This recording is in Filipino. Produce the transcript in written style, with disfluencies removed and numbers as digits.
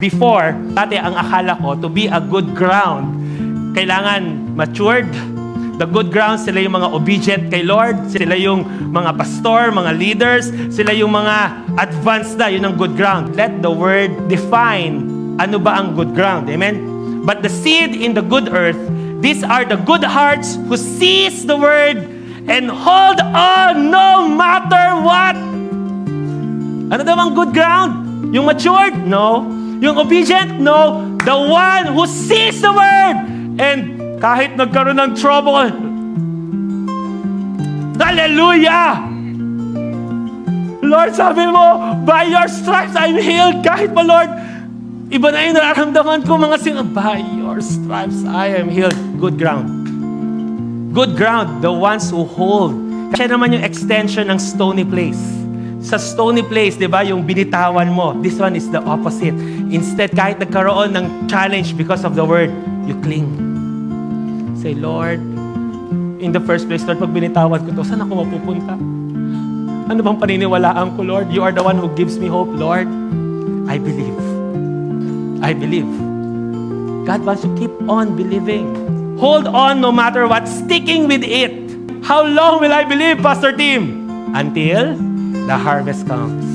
Before, dati ang akala ko, to be a good ground, kailangan matured. The good ground, sila yung mga obedient kay Lord. Sila yung mga pastor, mga leaders. Sila yung mga advanced na. Yun ang good ground. Let the word define ano ba ang good ground. Amen? But the seed in the good earth, these are the good hearts who seize the word and hold on no matter what. Ano daw ang good ground? Yung matured? No. Yung obedient? No. The one who sees the word and kahit nagkaroon ng trouble, hallelujah! Lord, sabi mo, by your stripes I'm healed. Kahit pa, Lord, iba na yung nararamdaman ko, mga by your stripes I am healed. Good ground. Good ground, the ones who hold. Kasi naman yung extension ng stony place. Sa stony place, di ba, yung binitawan mo, this one is the opposite. Instead, kahit nagkaroon ng challenge because of the word, you cling. Say, Lord, in the first place, Lord, pag binitawan ko to, saan ako mapupunta? Ano bang paniniwalaan ko, Lord? You are the one who gives me hope, Lord. I believe. I believe. God wants to keep on believing. Hold on no matter what, sticking with it. How long will I believe, Pastor Tim? Until the harvest comes.